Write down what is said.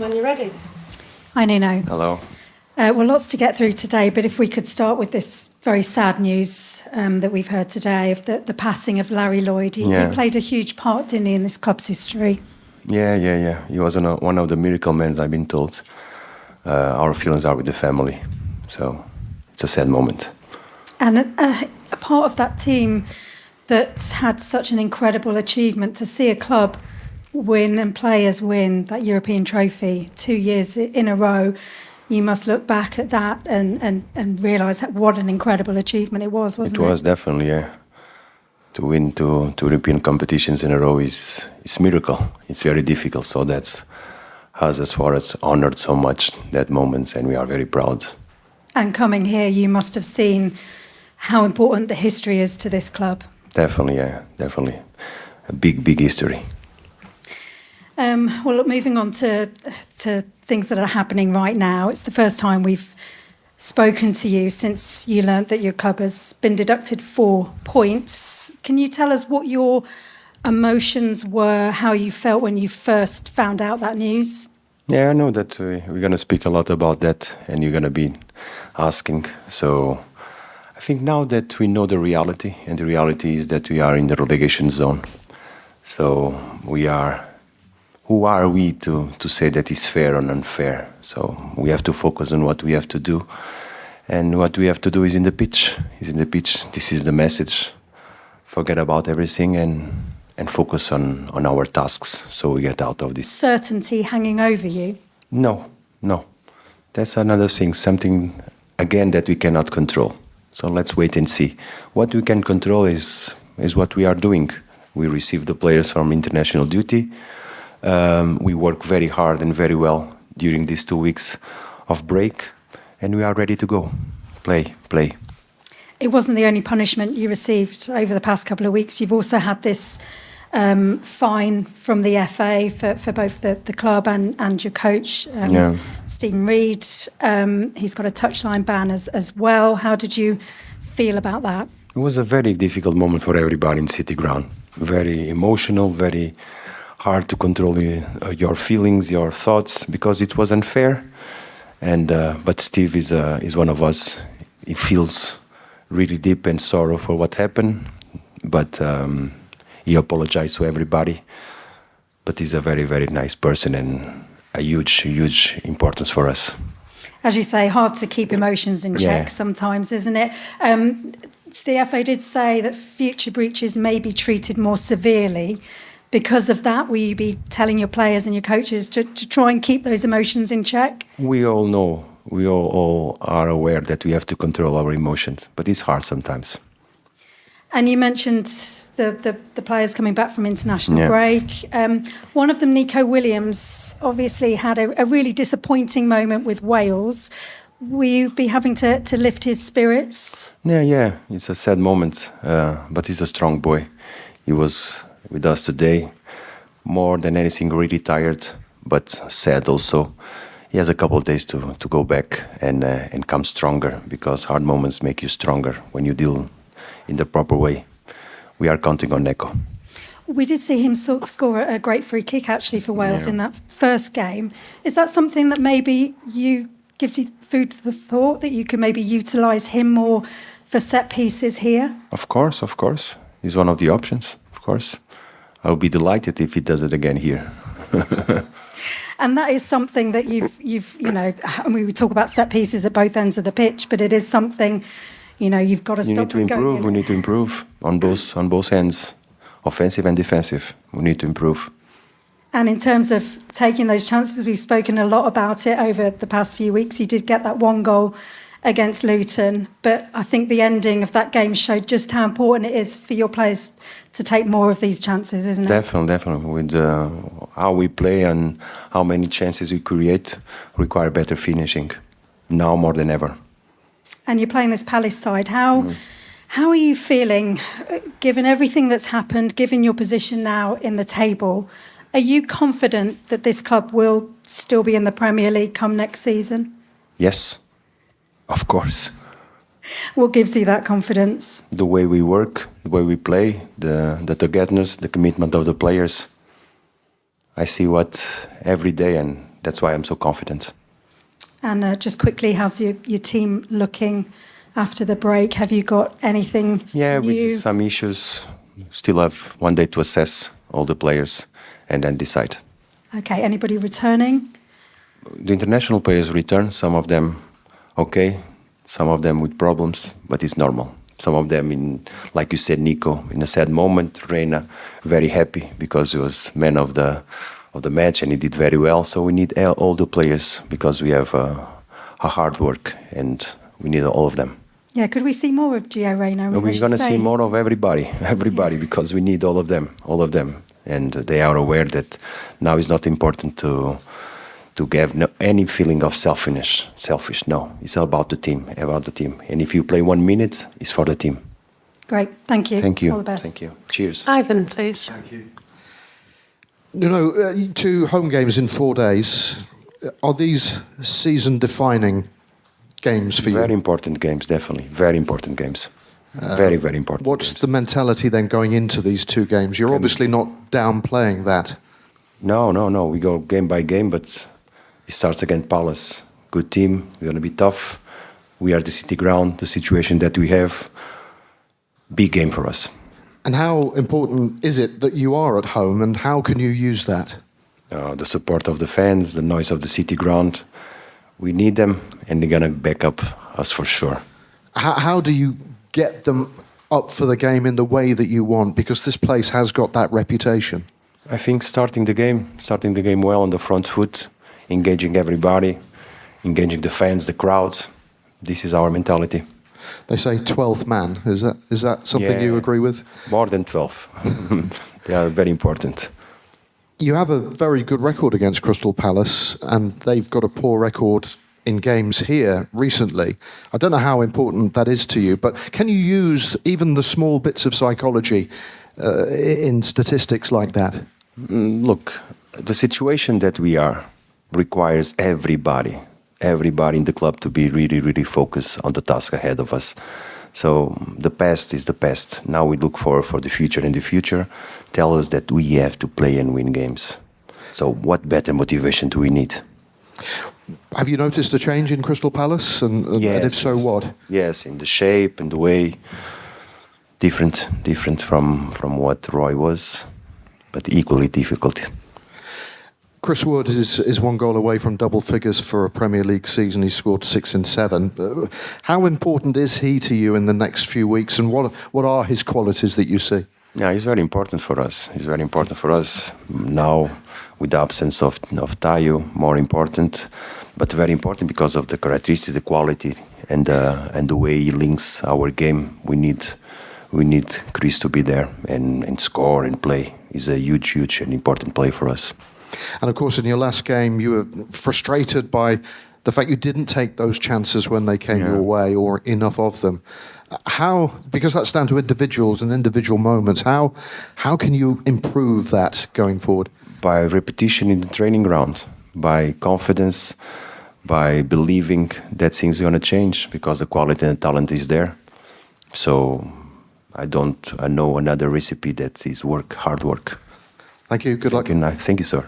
When you're ready. Hi, Nuno. Hello. Well, lots to get through today, but if we could start with this very sad news that we've heard today of the passing of Larry Lloyd. He played a huge part, didn't he, in this club's history? Yeah. He was one of the miracle men, I've been told. Our feelings are with the family, so it's a sad moment. And a part of that team that had such an incredible achievement, to see a club win and players win that European trophy 2 years in a row, you must look back at that and realise what an incredible achievement it was, wasn't it? It was definitely, yeah. To win two European competitions in a row is a miracle. It's very difficult, so that's us as far as honoured so much that moment, and we are very proud. And coming here, you must have seen how important the history is to this club. Definitely, yeah, definitely. A big history. Well, look, moving on to things that are happening right now. It's the first time we've spoken to you since you learnt that your club has been deducted 4 points. Can you tell us what your emotions were, how you felt when you first found out that news? Yeah, I know that we're going to speak a lot about that, and you're going to be asking. So I think now that we know the reality, and the reality is that we are in the relegation zone. So who are we to say that is fair or unfair? So we have to focus on what we have to do. And what we have to do is in the pitch. This is the message. Forget about everything and focus on our tasks so we get out of this. Certainty hanging over you? No. That's another thing, something, again, that we cannot control. So let's wait and see. What we can control is what we are doing. We receive the players from international duty. We work very hard and very well during these 2 weeks of break, and we are ready to go. Play. It wasn't the only punishment you received over the past couple of weeks. You've also had this fine from the FA for both the club and your coach, Stephen Reid. He's got a touchline ban as well. How did you feel about that? It was a very difficult moment for everybody in City Ground. Very emotional, very hard to control your feelings, your thoughts, because it was unfair. But Steve is one of us. He feels really deep and sorrow for what happened, but he apologized to everybody. But he's a very, very nice person and a huge importance for us. As you say, hard to keep emotions in check sometimes, isn't it? The FA did say that future breaches may be treated more severely. Because of that, will you be telling your players and your coaches to try and keep those emotions in check? We all know, we all are aware that we have to control our emotions, but it's hard sometimes. And you mentioned the players coming back from international break. One of them, Nico Williams, obviously had a really disappointing moment with Wales. Will you be having to lift his spirits? Yeah, it's a sad moment, but he's a strong boy. He was with us today, more than anything really tired, but sad also. He has a couple of days to go back and come stronger, because hard moments make you stronger when you deal in the proper way. We are counting on Neko. We did see him score a great free kick actually for Wales in that first game. Is that something that maybe gives you food for thought, that you can maybe utilise him more for set pieces here? Of course. He's one of the options, of course. I'll be delighted if he does it again here. And that is something that you've I mean, we talk about set pieces at both ends of the pitch, but it is something, you've got to stop. We need to improve on both ends, offensive and defensive. We need to improve. And in terms of taking those chances, we've spoken a lot about it over the past few weeks. You did get that 1 goal against Luton, but I think the ending of that game showed just how important it is for your players to take more of these chances, isn't it? Definitely. With how we play and how many chances we create, require better finishing, now more than ever. And you're playing this Palace side. How are you feeling, given everything that's happened, given your position now in the table? Are you confident that this club will still be in the Premier League come next season? Yes, of course. What gives you that confidence? The way we work, the way we play, the togetherness, the commitment of the players. I see what every day, and that's why I'm so confident. And just quickly, how's your team looking after the break? Have you got anything new? With some issues. Still have one day to assess all the players and then decide. Okay, anybody returning? The international players return, some of them okay, some of them with problems, but it's normal. Some of them, like you said, Nico, in a sad moment. Reina, very happy because he was man of the match and he did very well. So we need all the players because we have a hard work and we need all of them. Yeah, could we see more of Gio Reyna? I mean, We're going to see more of everybody, because we need all of them. And they are aware that now is not important to give any feeling of selfish. No, it's about the team. And if you play 1 minute, it's for the team. Great, thank you. Thank you. All the best. Thank you. Cheers. Ivan, please. Thank you. Nuno, 2 home games in 4 days. Are these season-defining games for you? Very important games, definitely. Very important games. Very, very important. What's games. the mentality then going into these 2 games? You're obviously not downplaying that. No. We go game by game, but it starts against Palace. Good team. We're going to be tough. We are the City ground, the situation that we have. Big game for us. And how important is it that you are at home, and how can you use that? The support of the fans, the noise of the City ground. We need them, and they're going to back up us for sure. How do you get them up for the game in the way that you want? Because this place has got that reputation. I think starting the game well on the front foot, engaging everybody, engaging the fans, the crowd. This is our mentality. They say 12th man. Is that something you agree with? More than 12. They are very important. You have a very good record against Crystal Palace, and they've got a poor record in games here recently. I don't know how important that is to you, but can you use even the small bits of psychology in statistics like that? Look, the situation that we are requires everybody in the club to be really, really focused on the task ahead of us. So the past is the past. Now we look for the future, and the future tell us that we have to play and win games. So what better motivation do we need? Have you noticed a change in Crystal Palace? And if so, what? Yes, in the shape and the way. Different from what Roy was, but equally difficult. Chris Wood is 1 goal away from double figures for a Premier League season. He scored 6 in 7. How important is he to you in the next few weeks, and what are his qualities that you see? Yeah, he's very important for us. He's very important for us now, with the absence of Tayo, more important, but very important because of the characteristics, the quality, and the way he links our game. We need Chris to be there and score and play. He's a huge and important player for us. And of course, in your last game, you were frustrated by the fact you didn't take those chances when they came your way, or enough of them. Because that's down to individuals and individual moments, how can you improve that going forward? By repetition in the training ground, by confidence, by believing that things are going to change, because the quality and the talent is there. So I know another recipe that is hard work. Thank you. Good luck. Thank you, sir.